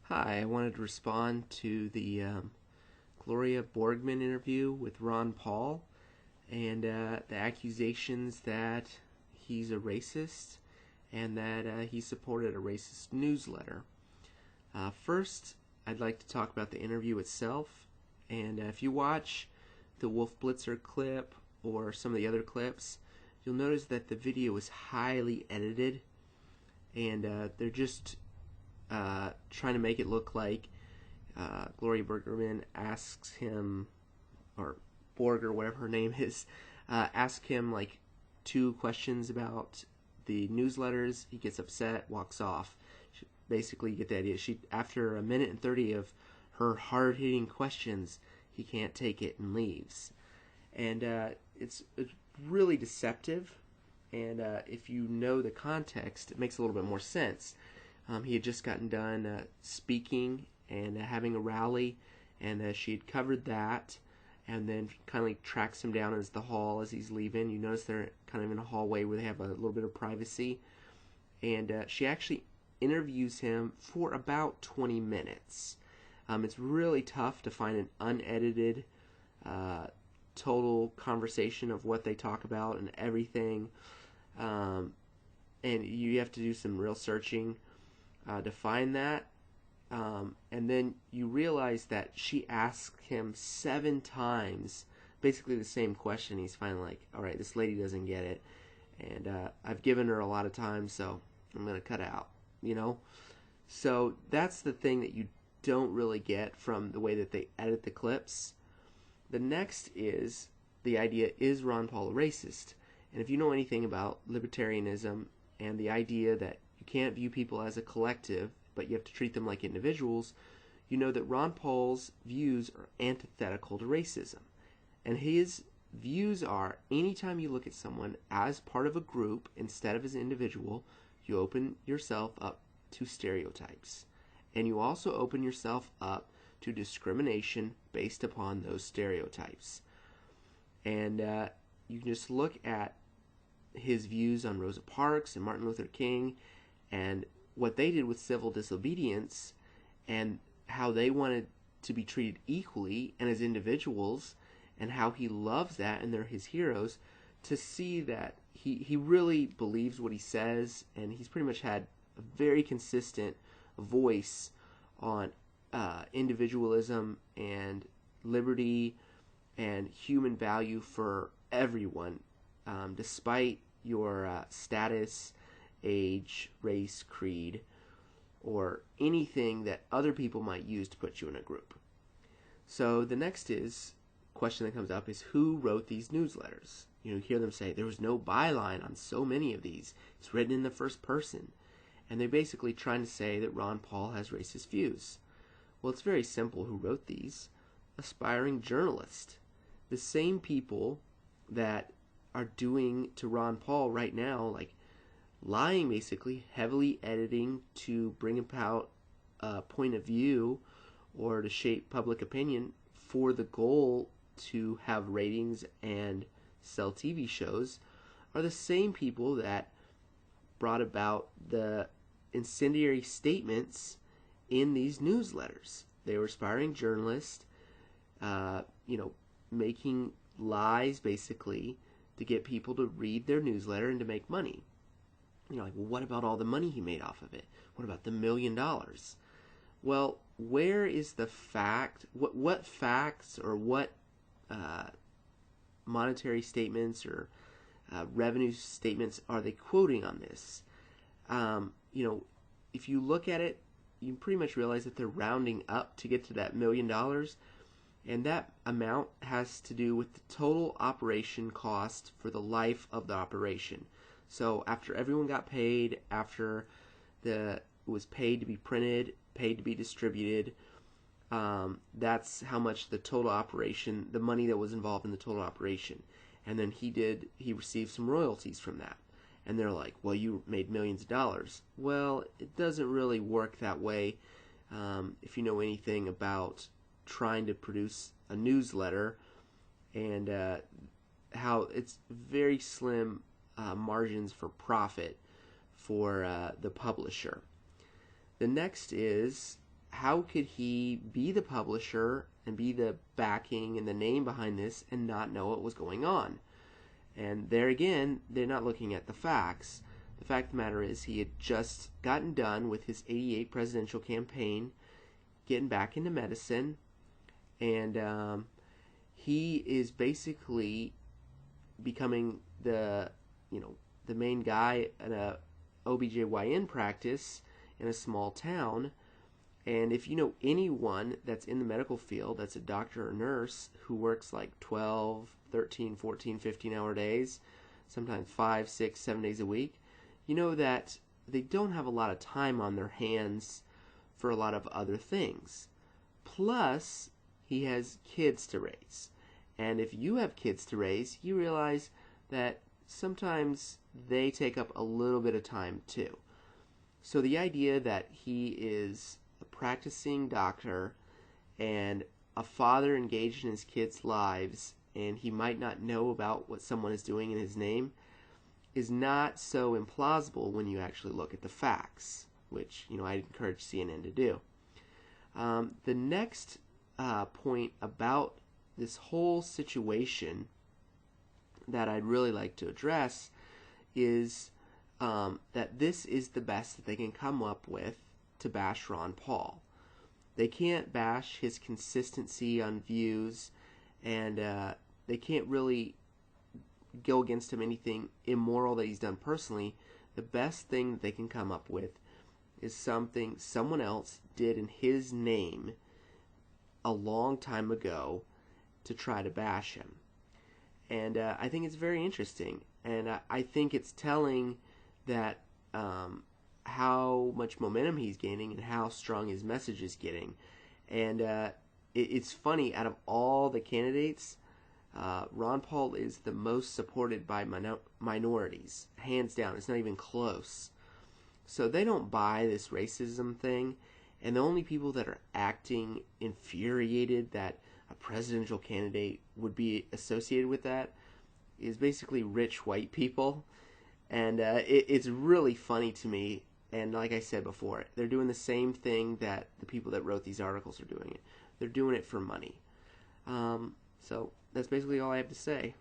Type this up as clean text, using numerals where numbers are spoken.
Hi, I wanted to respond to the Gloria Borgman interview with Ron Paul and the accusations that he's a racist and that he supported a racist newsletter. First, I'd like to talk about the interview itself. And if you watch the Wolf Blitzer clip or some of the other clips, you'll notice that the video is highly edited and they're just trying to make it look like Gloria Bergerman asks him, or Borger, whatever her name is, asks him like two questions about the newsletters. He gets upset, walks off. Basically, you get the idea. After a minute and 30 of her hard-hitting questions, he can't take it and leaves. And it's really deceptive. And if you know the context, it makes a little bit more sense. He had just gotten done speaking and having a rally, and she had covered that, and then kind of like tracks him down as the hall as he's leaving. You notice they're kind of in a hallway where they have a little bit of privacy, and she actually interviews him for about 20 minutes. It's really tough to find an unedited total conversation of what they talk about and everything, and you have to do some real searching to find that. And then you realize that she asked him 7 times basically the same question. He's finally like, all right, this lady doesn't get it, and I've given her a lot of time, so I'm going to cut out, So that's the thing that you don't really get from the way that they edit the clips. The next is the idea, is Ron Paul a racist? And if you know anything about libertarianism and the idea that you can't view people as a collective, but you have to treat them like individuals, you know that Ron Paul's views are antithetical to racism. And his views are, anytime you look at someone as part of a group instead of as an individual, you open yourself up to stereotypes. And you also open yourself up to discrimination based upon those stereotypes. And you can just look at his views on Rosa Parks and Martin Luther King and what they did with civil disobedience and how they wanted to be treated equally and as individuals, and how he loves that and they're his heroes, to see that he really believes what he says, and he's pretty much had a very consistent voice on individualism and liberty and human value for everyone, despite your status, age, race, creed, or anything that other people might use to put you in a group. So the next question that comes up is, who wrote these newsletters? You hear them say there was no byline on so many of these. It's written in the first person. And they're basically trying to say that Ron Paul has racist views. Well, it's very simple who wrote these. Aspiring journalists. The same people that are doing to Ron Paul right now, like lying basically, heavily editing to bring about a point of view or to shape public opinion for the goal to have ratings and sell TV shows, are the same people that brought about the incendiary statements in these newsletters. They were aspiring journalists, making lies basically to get people to read their newsletter and to make money. Well, what about all the money he made off of it? What about the $1 million? Well, where is the fact? What facts or what monetary statements or revenue statements are they quoting on this? If you look at it, you pretty much realize that they're rounding up to get to that $1 million, and that amount has to do with the total operation cost for the life of the operation. So after everyone got paid, after it was paid to be printed, paid to be distributed, that's how much the total operation, the money that was involved in the total operation. And then he received some royalties from that. And they're like, well, you made millions of dollars. Well, it doesn't really work that way. If you know anything about trying to produce a newsletter and how it's very slim margins for profit for the publisher. The next is how could he be the publisher and be the backing and the name behind this and not know what was going on? And there again, they're not looking at the facts. The fact of the matter is he had just gotten done with his 88 presidential campaign, getting back into medicine, and he is basically becoming the main guy at a OBGYN practice in a small town. And if you know anyone that's in the medical field, that's a doctor or nurse who works like 12, 13, 14, 15-hour days, sometimes 5, 6, 7 days a week, you know that they don't have a lot of time on their hands for a lot of other things. Plus, he has kids to raise. And if you have kids to raise, you realize that sometimes they take up a little bit of time too. So the idea that he is a practicing doctor and a father engaged in his kids' lives, and he might not know about what someone is doing in his name, is not so implausible when you actually look at the facts, which I encourage CNN to do. The next point about this whole situation that I'd really like to address is that this is the best that they can come up with to bash Ron Paul. They can't bash his consistency on views, and they can't really go against him anything immoral that he's done personally. The best thing that they can come up with is something someone else did in his name a long time ago to try to bash him. And I think it's very interesting, and I think it's telling that how much momentum he's gaining and how strong his message is getting. And it's funny, out of all the candidates, Ron Paul is the most supported by minorities, hands down. It's not even close. So they don't buy this racism thing, and the only people that are acting infuriated that a presidential candidate would be associated with that is basically rich white people. And it's really funny to me. And like I said before, they're doing the same thing that the people that wrote these articles are doing. They're doing it for money. So that's basically all I have to say.